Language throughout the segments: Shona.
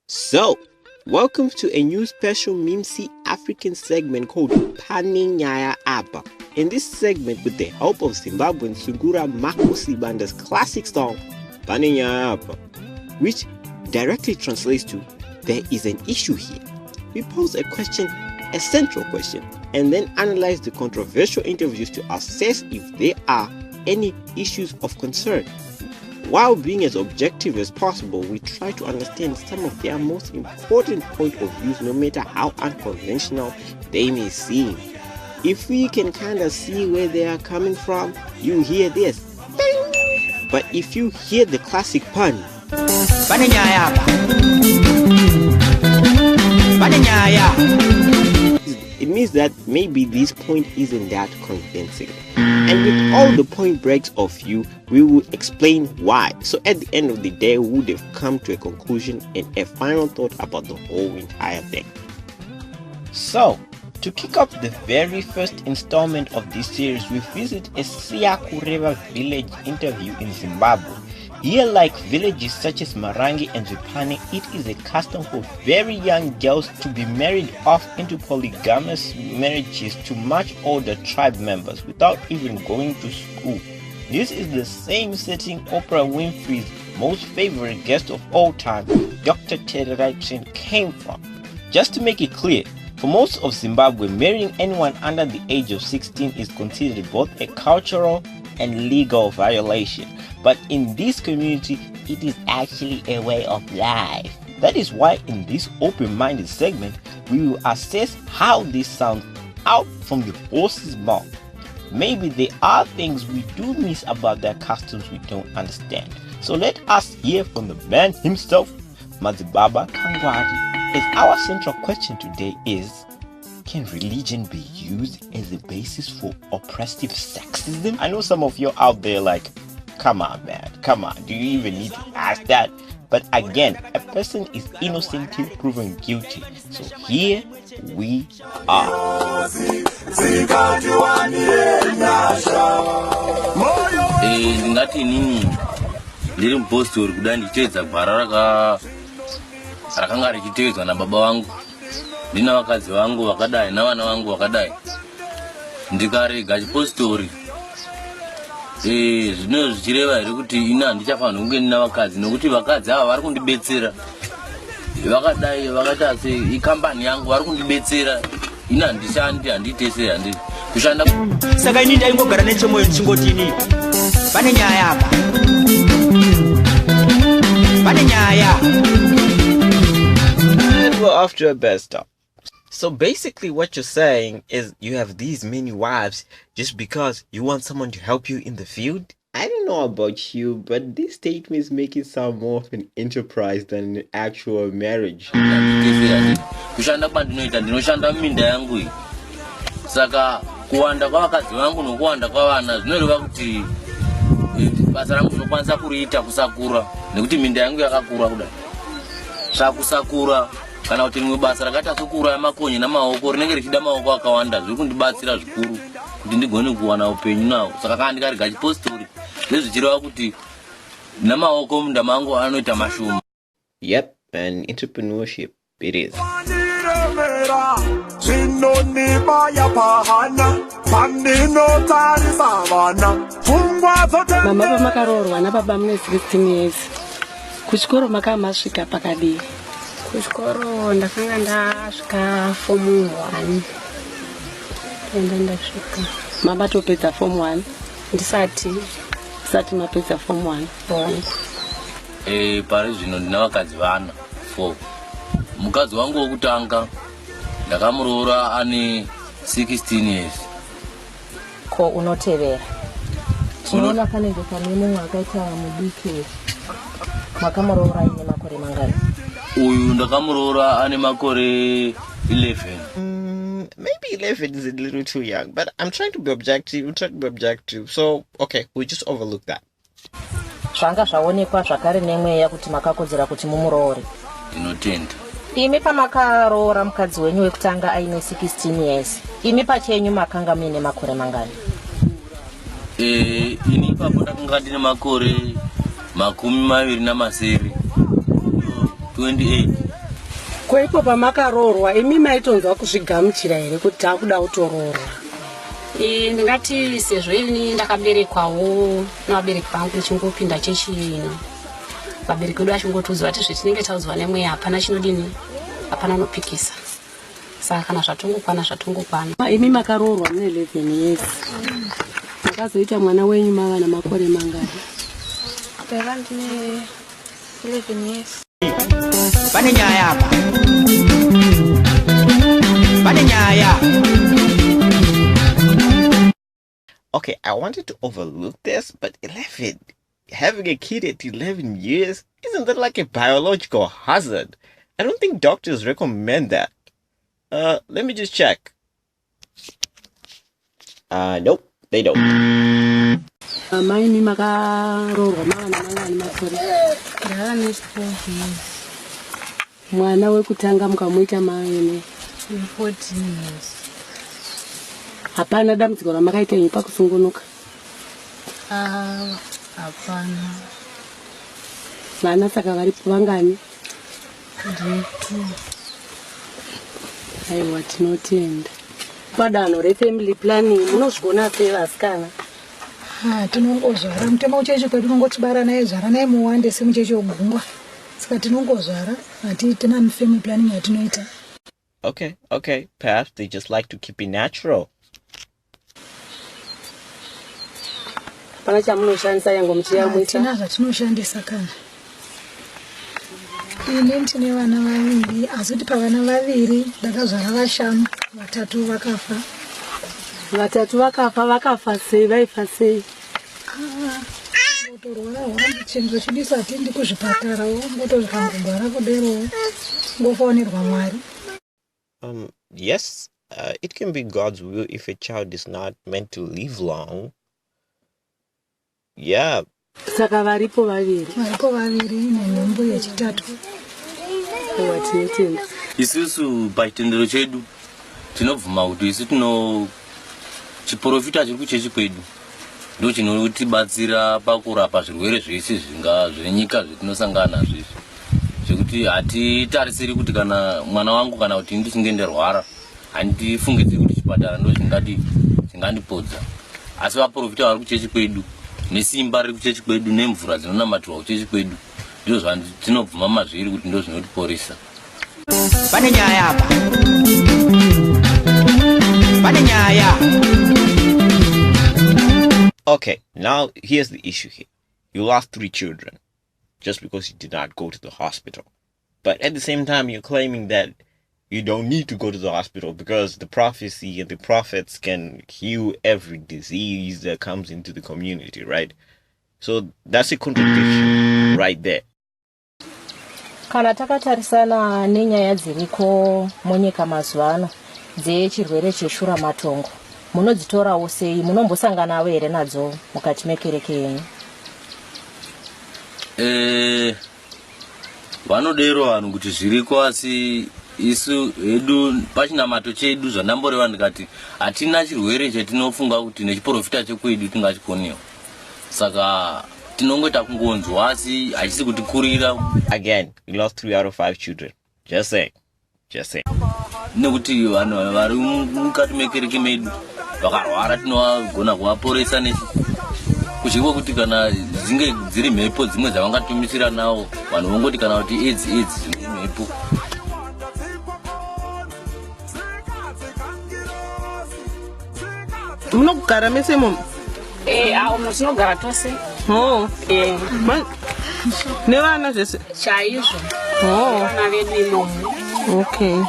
So, welcome to a new special Mimsy African segment called Pane, Nyaya. In this segment, with the help of Zimbabwean Sungura Makosi Banda's classic song Pane, Nyaya, which directly translates to "There is an issue here." We pose a question, a central question, and then analyze the controversial interviews to assess if there are any issues of concern. While being as objective as possible, we try to understand some of their most important point of views, no matter how unconventional they may seem. If we can kind of see where they are coming from, you hear this. Ding! But if you hear the classic pun, it means that maybe this point isn't that convincing. And with all the point breaks of view, we will explain why. So at the end of the day, we would have come to a conclusion and a final thought about the whole entire thing. So, to kick off the very first installment of this series, we visit a Siyakureva village interview in Zimbabwe. Here, like villages such as Marange and Pane, it is a custom for very young girls to be married off into polygamous marriages to much older tribe members without even going to school. This is the same setting Oprah Winfrey's most favorite guest of all time, Dr. Terry Wright, came from. Just to make it clear, for most of Zimbabwe, marrying anyone under the age of 16 is considered both a cultural and legal violation. But in this community, it is actually a way of life. That is why in this open-minded segment, we will assess how this sounds out from the horse's mouth. Maybe there are things we do miss about their customs we don't understand. So let us hear from the man himself, Mazibaba Kangwari. As our central question today is, can religion be used as a basis for oppressive sexism? I know some of you out there like, come on man, come on, do you even need to ask that? But again, a person is innocent till proven guilty. So here we are. Ndingati nini ndiri mupostori kuda ndichedza gwara rakanga richitevedzwa nababa vangu. Ndina vakadzi vangu vakadai navana vangu vakadai. Ndikarega chipostori zvino zvichireva here kuti ina handichafanira kunge ndina vakadzi nokuti vakadzi ava vari kundibetsera. Vakadai vakati se ikambani yangu vari kundibetsera. Ina handishandi handitese handi kushanda. Saka ini ndaingogara nechemoyo ndichingoti ini pane nyaya apa. Pane nyaya. And we're off to a best stop. So basically what you're saying is you have these many wives just because you want someone to help you in the field? I don't know about you, but these statements make it sound more of an enterprise than an actual marriage. Kushanda kwandinoita ndinoshanda muminda yangu iyi. Saka kuwanda kwavakadzi vangu nokuwanda kwavana zvinoreva kuti basa rangu ndinokwanisa kuriita kusakura nekuti minda yangu yakakura kudai. Kusakura kana kuti rimwe basa rakaita sokura yamakonye namaoko rinenge richida maoko akawanda zviri kundibatsira zvikuru kuti ndigone kuwana upenyu nawo. Saka kana ndikarega chipostori ndezvichireva kuti namaoko munda mangu anoita mashoma. Yep, and entrepreneurship it is. Mama pamakarorwa nababa mune 16 years. Kuchikoro makamasvika pakadii? Kuchikoro ndakanga ndasvika form 1. Enda ndasvika. Mabatopedza form 1. Ndisati mapedza form 1. Pari zvino ndina vakadzi vana 4. Mukadzi wangu wokutanga ndakamuroora ane 16 years. Ko unotevera. Tinoona pane zvekamene mwakaita mudiki. Mwakamuroora ine makore mangani? Uyu ndakamuroora ane makore 11. Maybe 11 is a little too young, but I'm trying to be objective. So, okay, we'll just overlook that. Zvanga zvaonekwa zvakare nemweya kuti makakodzera kuti mumuroore. Ndinotenda. Imi pamakaroora mukadzi wenyu wekutanga aine 16 years. Imi pachenyu makanga mine makore mangani? Ini ipapo ndakanga ndine makore 27. 28. Kwaipo pamakarorwa imi maitonzwa kuzvigamuchira here kuti takuda kutoroorwa? Ndingati sezvo ini ndakaberekwawo navabereki vangu tichingopinda chechino, vabereki vedu vachingotudza kuti zvetinenge taudzwa nemweya hapana chinodini, hapana unopikisa. Saka kana zvatongokwana zvatongokwana. Imi makaroorwa mune 11 years. Makazoita mwana wenyu mava namakore mangani? Peva ndine 11 years. Pane Nyaya apa. Pane Nyaya. Okay, I wanted to overlook this, but 11, having a kid at 11 years, isn't that like a biological hazard? I don't think doctors recommend that. Let me just check. Nope, they don't. Maimi makaroorwa mava namangani makore? Ndava 4 years. Mwana wekutanga mukamuita maine? 14 years. Hapana dambudziko ramakaita imi pakusungunuka? Hapana. Vana saka varipo vangani? 2. Aiwa, tinotenda. Padanho refamily planning munozvigona sei vasikana? Tinongozvara mutemo uchechi kwedu unongotibara naye zvara naye muwande semuchechi wogungwa, saka tinongozvara hatina family planning yatinoita. Okay, perhaps they just like to keep it natural. Pana chamunoshandisa yango muchiyamwita? Hatina zvatinoshandisa kana. Ine ndine vana vaviri, asi kuti pavana vaviri ndakazvara 5, 3 vakafa. 3 vakafa sei? Vaifa sei? Ngotorwara chinhu chidisa tindi kuzvipatara, ngotori kangogara kudero ngofonerwa Mwari. Yes, it can be God's will if a child is not meant to live long. Yeah. Saka varipo vaviri nenhumbu yechitatu. Aiwa, tinotenda. Isusu paitendero chedu tinobvuma kuti isu chiprofita chiri kuchechi kwedu ndo chinotibatsira pakurapa zvirwere zvese zvenyika zvetinosangana nazvo, zvekuti hatitarisiri kuti kana mwana wangu kana kuti ndichinge nderwara handifungidziri kuti chipatara ndo chingandipodza. Asi vaprofita vari kuchechi kwedu nesimba riri kuchechi kwedu nemvura dzinonamatirwa kuchechi kwedu ndizvo zvatinobvuma mazviri kuti ndo zvinotiporesa. Pane Nyaya apa. Pane Nyaya. Okay, now here's the issue here. You lost 3 children just because you did not go to the hospital. But at the same time, you're claiming that you don't need to go to the hospital because the prophecy and the prophets can heal every disease that comes into the community, right? So that's a contradiction right there. Kana takatarisana nenyaya dziriko munyika mazuva ano dzechirwere cheshura matongo, munodzitorawo sei? Munombosanganawo here nadzo mukati mekereke yenyu? Vanodero vanhu kuti zviriko, asi isu hedu pachinamato chedu zvandamboreva ndikati hatina chirwere chetinofunga kuti nechiprofita chekwedu tingachikoniwa, saka tinongoita kungonzwa asi hachisi kutikurira. Again, we lost 3 out of 5 children. Just saying. Nekuti vanhu vari mukati mekereke medu vakarwara tinogona kuvaporesa kuchingwa kuti kana dzinge dziri mhepo dzimwe dzavangatumisira nawo vanhu vongoti kana kuti AIDS dzimwe mhepo. Munogara mese mumu? Awo tinogara tose. Nevana zvese? Chaizvo. Vana vedu imomo. Okay.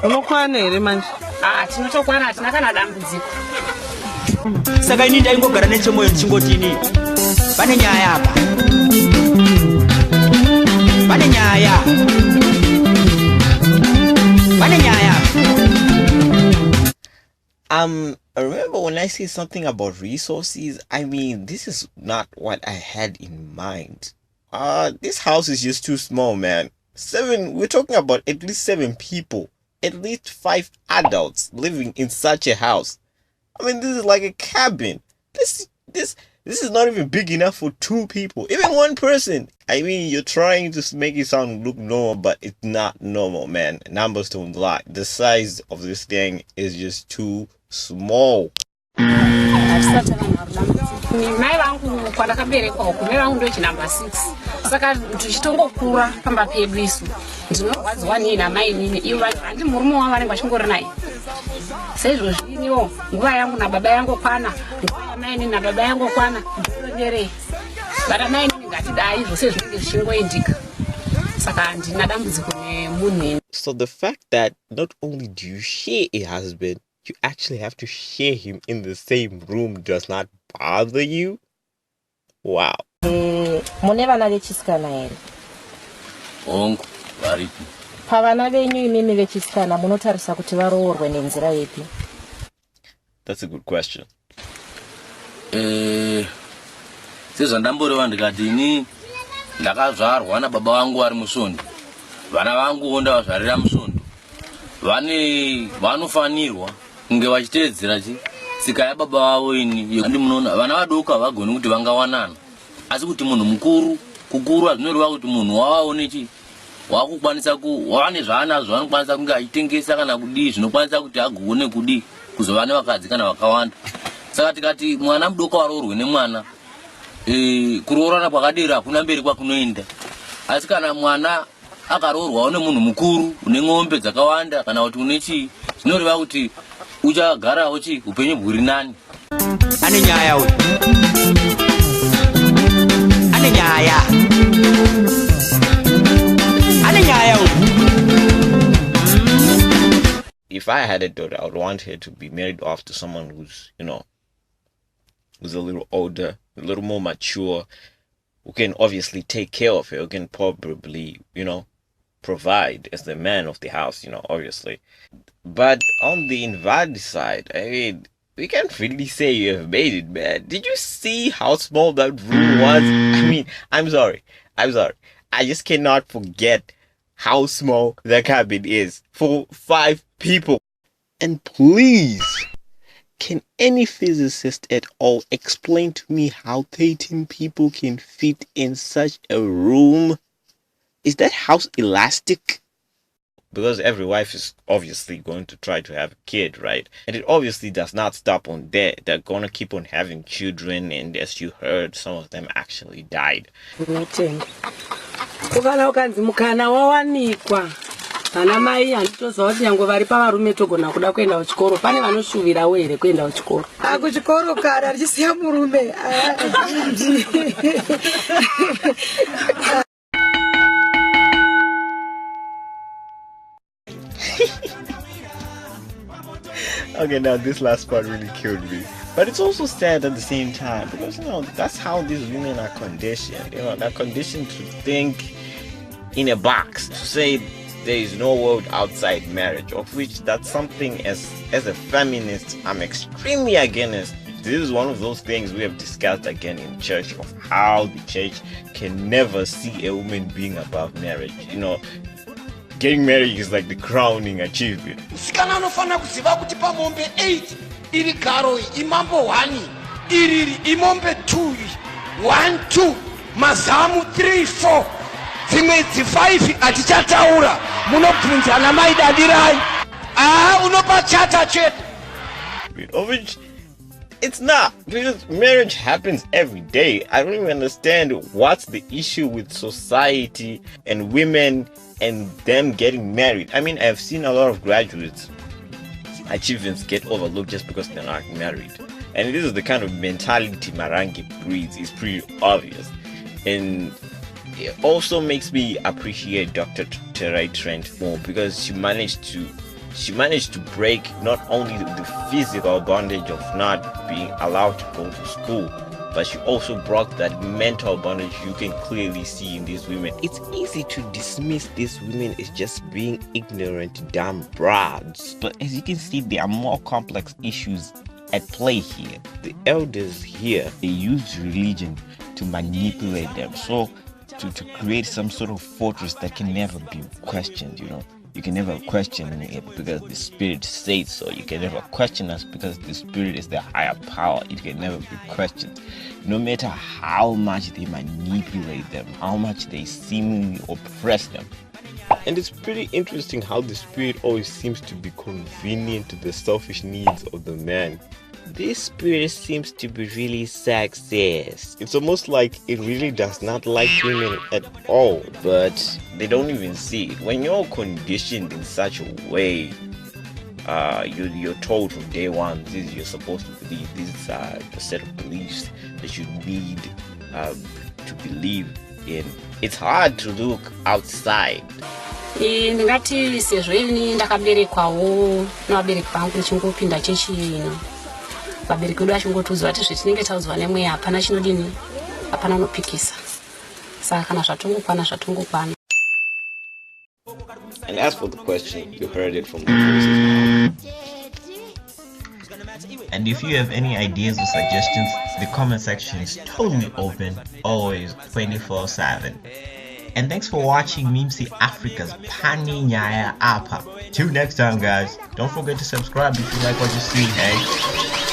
Unokwana here manje? Tinotokwana, hatina kana dambudziko. Saka ini ndaingogara nechemwoyo ndichingotini. Pane Nyaya apa. Pane Nyaya. Pane Nyaya. I remember when I say something about resources, I mean, this is not what I had in mind. This house is just too small, man. We're talking about at least 7 people, at least 5 adults living in such a house. I mean, this is like a cabin. This This is not even big enough for 2 people, even 1 person. I mean, you're trying to make it sound look normal, but it's not normal, man. Numbers don't lie. The size of this thing is just too small. mai vangu kwandakaberekwa uku mai vangu ndochi number 6 saka tichitongokura pamba pedu isu ndinorwadziwa nii namai nini ivo vanhu handi murume wavo vanenge vachingori naye seizvozviniwo nguva yangu nababa yangu kwana nguva yamai nini nababa yangu kwana ndonderei vana mai nini ngatidai izvo sezvinenge zvichingoendika saka handina dambudziko nemunhu. So the fact that not only do you share a husband, you actually have to share him in the same room does not bother you? Wow. Mune vana vechisikana here? Ongo varipi. Pavana venyu imimi vechisikana munotarisa kuti varoorwe nenzira ipi? That's a good question. Sezvandamboreva ndikati ini ndakazvarwa nababa vangu vari musondo. Vana vangu ndavazvarira musondo. Vanofanirwa kunge vachiteedzera tsika yababa vavo ini. Handi munoona vana vadoko havagoni kuti vangawanana. Asi kuti munhu mukuru kukura zvinoreva kuti munhu wavaone wakukwanisa wane zvaanazvo vanokwanisa kunge achitengesa kana kudii zvinokwanisa kuti agone kudii kuzova nevakadzi kana vakawanda. Saka tikati mwana mudoko aroorwe nemwana kuroorana kwakadera hakuna mberi kwakunoenda. Asi kana mwana akaroorwawo nemunhu mukuru une ng'ombe dzakawanda kana kuti une chii zvinoreva kuti uchagarawo upenyu huri nani. Ane nyaya uyu. Ane nyaya. Ane nyaya uyu. If I had a daughter, I would want her to be married off to someone who's, who's a little older, a little more mature, who can obviously take care of her, who can probably, provide as the man of the house, obviously. But on the invalid side, I mean, we can't really say you have made it, man. Did you see how small that room was? I mean, I'm sorry. I just cannot forget how small the cabin is for 5 people. And please, can any physicist at all explain to me how 13 people can fit in such a room? Is that house elastic? Because every wife is obviously going to try to have a kid, right? And it obviously does not stop on there. They're going to keep on having children, and as you heard, some of them actually died. Vana mai handitoziva kuti nyange vari pavarume togona kuda kuenda kuchikoro. Pane vanoshuvirawo here kuenda kuchikoro. Kuchikoro kana richisiya murume. Okay, now this last part really killed me. But it's also sad at the same time because, that's how these women are conditioned. They're conditioned to think in a box, to say there is no world outside marriage, of which that's something as a feminist I'm extremely against. This is one of those things we have discussed again in church, of how the church can never see a woman being above marriage. Getting married is like the crowning achievement. Sikana anofana kuziva kuti pamombe 8 iri garo imambo 1 iriri imombe 2 1 2 mazamu 3 4 dzimwe 5 atichataura munobvunzana maidadirai unopa chata chetu. Of which it's not, because marriage happens every day. I don't even understand what's the issue with society and women and them getting married. I mean, I've seen a lot of graduates' achievements get overlooked just because they're not married. And this is the kind of mentality Marange breeds. It's pretty obvious. And it also makes me appreciate Dr. Terai Trent more, because she managed to break not only the physical bondage of not being allowed to go to school, but she also broke that mental bondage you can clearly see in these women. It's easy to dismiss these women as just being ignorant, dumb broads. But as you can see, there are more complex issues at play here. The elders here, they use religion to manipulate them. So to create some sort of fortress that can never be questioned, You can never question it because the spirit says so. You can never question us because the spirit is the higher power. It can never be questioned. No matter how much they manipulate them, how much they seemingly oppress them. And it's pretty interesting how the spirit always seems to be convenient to the selfish needs of the man. This spirit seems to be really sexist. It's almost like it really does not like women at all. But they don't even see it. When you're conditioned in such a way, you're told from day one, this you're supposed to believe. These are the set of beliefs that you need to believe in. It's hard to look outside. Ndingati sezveni ndakaberekwawo navabereki vangu ndichingopinda chechino. Vabereki vedu vachingotudza kuti zvetinenge taudzwa nemweya hapana chinodini, hapana unopikisa. Saka kana zvatongokwana zvatongokwana. And as for the question, you heard it from the voices. And if you have any ideas or suggestions, the comment section is totally open, always 24/7. And thanks for watching Mimsi Africa's Pane, Nyaya, Apa. Till next time, guys. Don't forget to subscribe if you like what you see, hey?